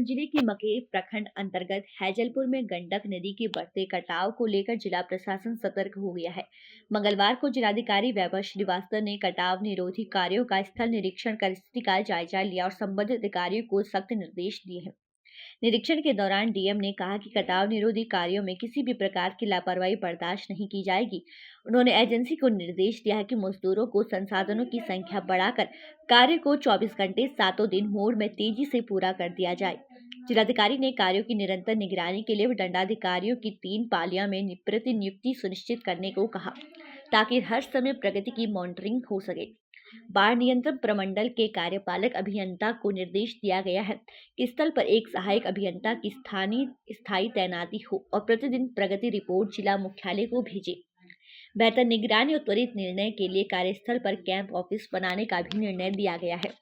जिले के मकेर प्रखंड अंतर्गत हैजलपुर में गंडक नदी के बढ़ते कटाव को लेकर जिला प्रशासन सतर्क हो गया है। मंगलवार को जिलाधिकारी वैभव श्रीवास्तव ने कटाव निरोधी कार्यों का स्थल निरीक्षण कर स्थिति का जायजा लिया और संबंधित अधिकारियों को सख्त निर्देश दिए हैं। निरीक्षण के दौरान डीएम ने कहा कि कटाव निरोधी कार्यों में किसी भी प्रकार की लापरवाही बर्दाश्त नहीं की जाएगी। उन्होंने एजेंसी को निर्देश दिया है कि मजदूरों को संसाधनों की संख्या बढ़ाकर कार्य को 24 घंटे 7 दिन मोड में तेजी से पूरा कर दिया जाए। जिलाधिकारी ने कार्यों की निरंतर निगरानी के लिए दंडाधिकारियों की 3 पालियों में प्रतिनियुक्ति सुनिश्चित करने को कहा, ताकि हर समय प्रगति की मॉनिटरिंग हो सके। बाढ़ नियंत्रण प्रमंडल के कार्यपालक अभियंता को निर्देश दिया गया है कि स्थल पर एक सहायक अभियंता की स्थायी तैनाती हो और प्रतिदिन प्रगति रिपोर्ट जिला मुख्यालय को भेजे। बेहतर निगरानी और त्वरित निर्णय के लिए कार्यस्थल पर कैंप ऑफिस बनाने का भी निर्णय दिया गया है।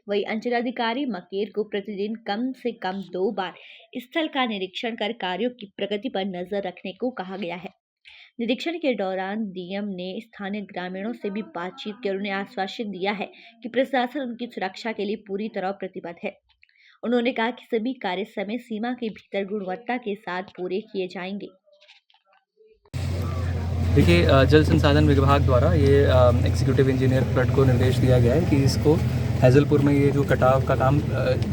वही अंचलाधिकारी मकेर को प्रतिदिन कम से कम 2 बार स्थल का निरीक्षण कर कार्यों की प्रगति पर नजर रखने को कहा गया है। निरीक्षण के दौरान डीएम ने स्थानीय ग्रामीणों से भी बातचीत कर उन्हें आश्वासन दिया है कि प्रशासन उनकी सुरक्षा के लिए पूरी तरह प्रतिबद्ध है। उन्होंने कहा कि सभी कार्य समय सीमा के भीतर गुणवत्ता के साथ पूरे किए जाएंगे। देखिए, जल संसाधन विभाग द्वारा ये एग्जीक्यूटिव इंजीनियर फ्लड को निर्देश दिया गया है कि इसको हैजलपुर में ये जो कटाव का काम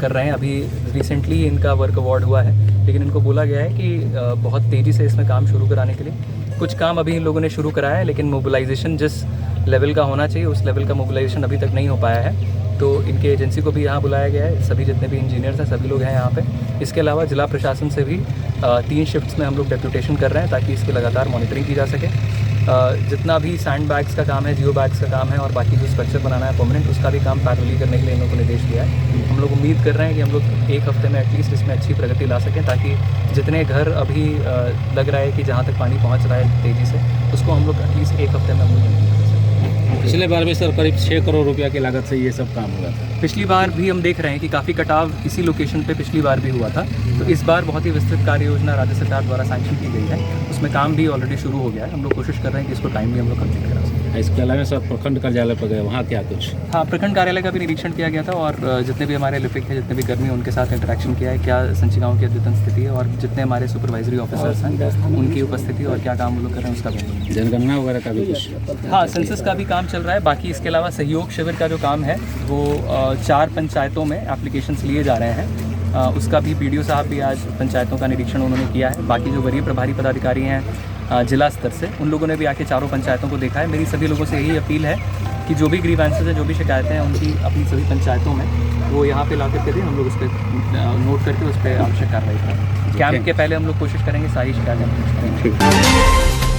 कर रहे हैं, अभी रिसेंटली इनका वर्क अवार्ड हुआ है, लेकिन इनको बोला गया है कि बहुत तेज़ी से इसमें काम शुरू कराने के लिए कुछ काम अभी इन लोगों ने शुरू कराया है, लेकिन मोबिलाइजेशन जिस लेवल का होना चाहिए उस लेवल का मोबिलाइजेशन अभी तक नहीं हो पाया है। तो इनके एजेंसी को भी यहाँ बुलाया गया है, सभी जितने भी इंजीनियर्स हैं सभी लोग हैं यहाँ पे। इसके अलावा जिला प्रशासन से भी 3 शिफ्ट्स में हम लोग डेप्यूटेशन कर रहे हैं ताकि इसकी लगातार मॉनिटरिंग की जा सके। जितना भी सैंड बैग्स का काम है, जियो बैग्स का काम है और बाकी जो स्ट्रक्चर बनाना है परमानेंट, उसका भी काम पैरेलली करने के लिए इन लोगों को निर्देश दिया है। हम लोग उम्मीद कर रहे हैं कि हम लोग 1 हफ्ते में एटलीस्ट इसमें अच्छी प्रगति ला सकें, ताकि जितने घर अभी लग रहा है कि जहाँ तक पानी पहुँच रहा है तेज़ी से, उसको हम लोग एटलीस्ट 1 हफ्ते में हम लोग। पिछले बार भी सर करीब 6 करोड़ रुपया की लागत से ये सब काम हुआ था। पिछली बार भी हम देख रहे हैं कि काफ़ी कटाव इसी लोकेशन पे पिछली बार भी हुआ था। तो इस बार बहुत ही विस्तृत कार्य योजना राज्य सरकार द्वारा सैंक्शन की गई है, उसमें काम भी ऑलरेडी शुरू हो गया है। हम लोग कोशिश कर रहे हैं कि इसको टाइम भी हम लोग कंप्लीट करा सकें। इसके अलावा सर प्रखंड कार्यालय पर गए, वहाँ क्या कुछ? हाँ, प्रखंड कार्यालय का भी निरीक्षण किया गया था और जितने भी हमारे लिपिक हैं, जितने भी कर्मी हैं, उनके साथ इंटरेक्शन किया है, क्या संचिकाओं की अद्यतन स्थिति है और जितने हमारे सुपरवाइजरी ऑफिसर्स हैं उनकी उपस्थिति और क्या काम वो लोग कर रहे हैं उसका भी। जनगणना वगैरह का भी कुछ? हाँ, सेंसस का भी काम चल रहा है। बाकी इसके अलावा सहयोग शिविर का जो काम है वो 4 पंचायतों में एप्लीकेशंस लिए जा रहे हैं। उसका भी बीडीओ साहब भी आज पंचायतों का निरीक्षण उन्होंने किया है। बाकी जो वरीय प्रभारी पदाधिकारी हैं जिला स्तर से, उन लोगों ने भी आके 4 पंचायतों को देखा है। मेरी सभी लोगों से यही अपील है कि जो भी ग्रीवेंसेस हैं, जो भी शिकायतें हैं, उनकी अपनी सभी पंचायतों में वो यहाँ पे ला करके दें। हम लोग उस पर नोट करके उस पर आवश्यक कार्रवाई करें। कैंप के पहले हम लोग कोशिश करेंगे सारी शिकायतें।